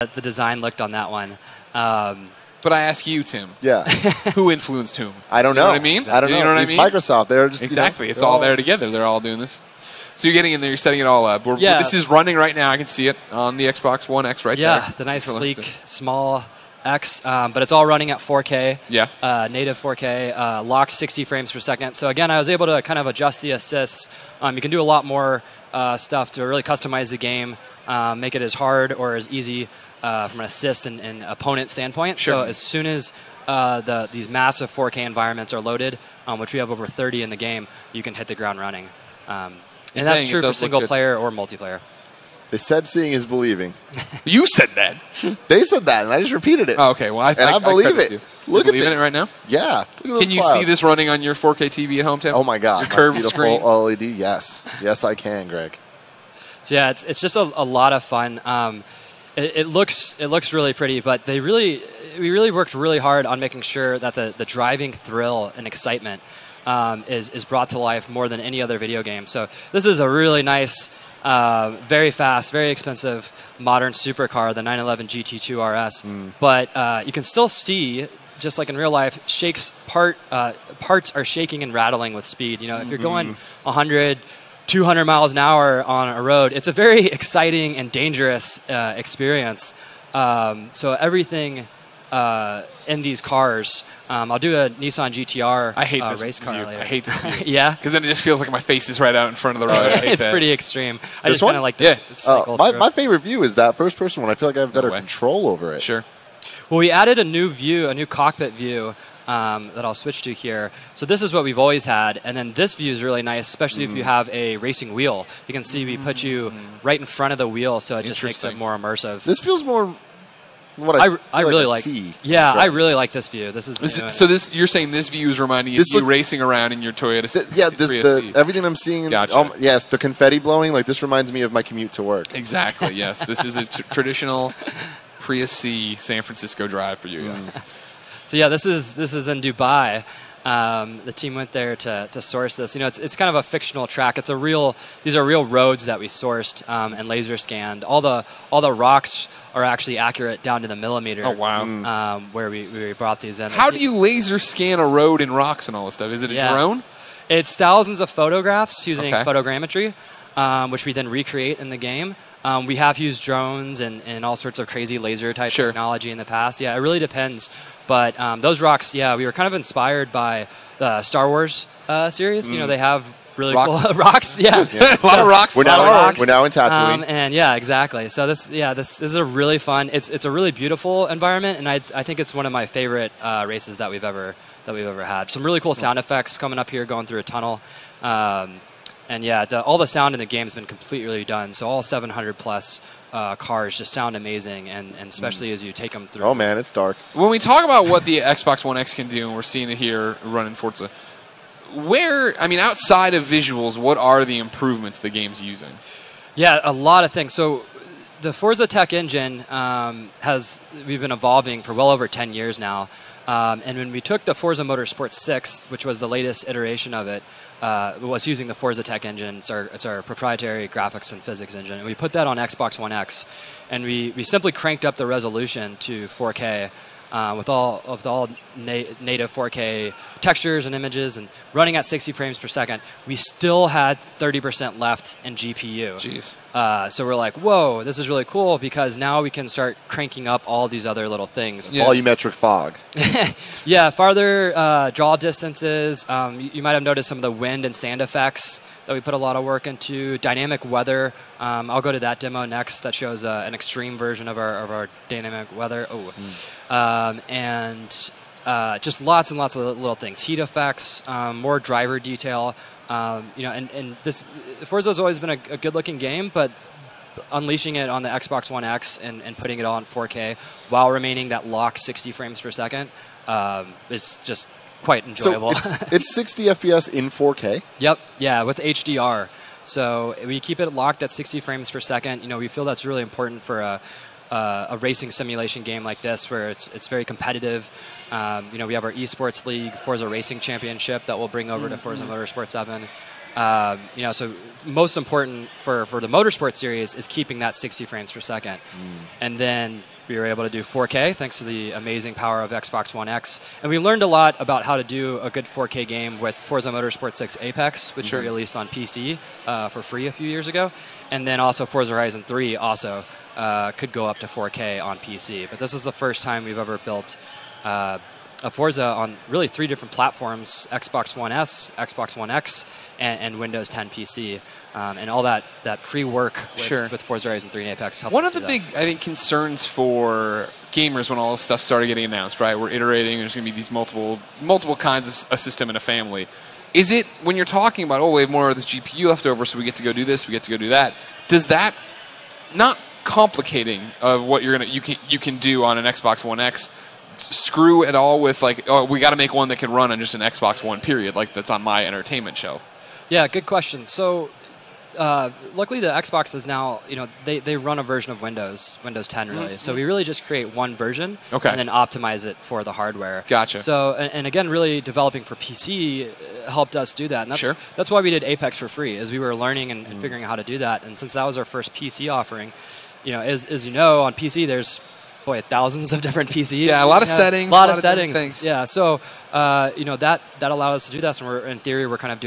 the design looked on that one. But I ask you, Tim. Yeah. Who influenced whom? I don't know. You know what I mean? I don't know. You know what It's I mean? Microsoft. They're just exactly. It's all there together. They're all doing this. So you're getting in there. You're setting it all up. This is running right now. I can see it on the Xbox One X right there. Yeah, the nice, sleek, small X. But it's all running at 4K. Yeah. Native 4K. Locked 60 frames per second. So again, I was able to kind of adjust the assists. You can do a lot more stuff to really customize the game, make it as hard or as easy from an assist and opponent standpoint. Sure. So as soon as these massive 4K environments are loaded, which we have over 30 in the game, you can hit the ground running. And that's true for single player or multiplayer. They said seeing is believing. You said that. They said that, and I just repeated it. Oh, okay, well, I believe it. Look at this. this. It right now? Yeah. Can you see this running on your 4K TV at home, Tim? Oh, my God. Your curved beautiful screen? LED, yes. Yes, I can, Greg. So, yeah, it's just a lot of fun. It looks really pretty, but we really worked really hard on making sure that the driving thrill and excitement is brought to life more than any other video game. So this is a really nice, very fast, very expensive modern supercar, the 911 GT2 RS. But you can still see, just like in real life, parts are shaking and rattling with speed. You know, if you're going 100, 200 miles an hour on a road, it's a very exciting and dangerous experience. So everything in these cars, I'll do a Nissan GTR race car later. I hate this view. Yeah? Because then it just feels like my face is right out in front of the road. I hate It's that. pretty extreme. I This just kind of one? like this. Yeah. My favorite view is that first-person one. I feel like I have better control over it. Sure. Well, we added a new view, a new cockpit view that I'll switch to here. So this is what we've always had, and then this view is really nice, especially if you have a racing wheel. You can see we put you right in front of the wheel, so it just makes it more immersive. This feels more what I really like. see. Yeah, I really like this view. This is you're saying this view is reminding you of you racing around in your Toyota. Everything I'm seeing. Gotcha. Yes, the confetti blowing. Like this reminds me of my commute to work. Exactly. Yes, this is a traditional Prius C San Francisco drive for you guys. So yeah, this is in Dubai. The team went there to source this. You know, it's kind of a fictional track. These are real roads that we sourced and laser scanned. All the rocks are actually accurate down to the millimeter. Oh wow! Where we brought these in. How do you laser scan a road and rocks and all this stuff? Is it a drone? It's thousands of photographs using photogrammetry, which we then recreate in the game. We have used drones and all sorts of crazy laser type technology in the past. Yeah, it really depends. But those rocks, we were kind of inspired by the Star Wars series. You know, they have really cool rocks. Yeah. A lot of rocks. We're now in Tatooine. And yeah, exactly. So this is a really fun. It's a really beautiful environment, and I think it's one of my favorite races that we've ever had. Some really cool sound effects coming up here, going through a tunnel. And yeah, all the sound in the game has been completely redone. So all 700 plus cars just sound amazing, and especially as you take them through. Oh man, it's dark. When we talk about what the Xbox One X can do, and we're seeing it here running Forza, outside of visuals, what are the improvements the game's using? Yeah, a lot of things. So the Forza tech engine we've been evolving for well over 10 years now. And when we took the Forza Motorsport 6, which was the latest iteration of it, was using the Forza Tech engine. It's our proprietary graphics and physics engine. And we put that on Xbox One X. And we simply cranked up the resolution to 4K with all native 4K textures and images and running at 60 frames per second. We still had 30% left in GPU. Jeez. So we're like, whoa, this is really cool, because now we can start cranking up all these other little things. Yeah. Volumetric fog. Yeah, farther draw distances. You might have noticed some of the wind and sand effects that we put a lot of work into. Dynamic weather. I'll go to that demo next. That shows an extreme version of our dynamic weather. And just lots and lots of little things. Heat effects, more driver detail. And this Forza's always been a good-looking game, but unleashing it on the Xbox One X and putting it on 4K while remaining that locked 60 frames per second is just quite enjoyable. So it's 60 FPS in 4K? Yep. Yeah, with HDR. So we keep it locked at 60 frames per second. You know, we feel that's really important for a racing simulation game like this, where it's very competitive. We have our esports league, Forza Racing Championship, that we'll bring over to Forza Motorsport 7. So most important for the Motorsport series is keeping that 60 frames per second. And then we were able to do 4K thanks to the amazing power of Xbox One X. And we learned a lot about how to do a good 4K game with Forza Motorsport 6 Apex, which we released on PC for free a few years ago. And then also Forza Horizon 3 also could go up to 4K on PC. But this is the first time we've ever built a Forza on really 3 different platforms: Xbox One S, Xbox One X, and Windows 10 PC. And all that pre-work with Forza Horizon 3 and Apex. One of the big, I think, concerns for gamers when all this stuff started getting announced, right? We're iterating. There's going to be these multiple kinds of a system in a family. Is it, when you're talking about, we have more of this GPU left over, so we get to go do this, we get to go do that, does that, not complicating of what you can do on an Xbox One X, screw at all with, like, we got to make one that can run on just an Xbox One, period, like that's on my entertainment shelf? Yeah, good question. So luckily the Xbox is now, they run a version of Windows 10 really. So we really just create one version and then optimize it for the hardware. Gotcha. So, and again, really developing for PC helped us do that. And that's why we did Apex for free, is we were learning and figuring out how to do that. And since that was our first PC offering, as you know, on PC there's thousands of different PCs. Yeah, a lot of settings. A lot of settings. Things. Yeah, so that allowed us to do that. So in theory, we're kind of doing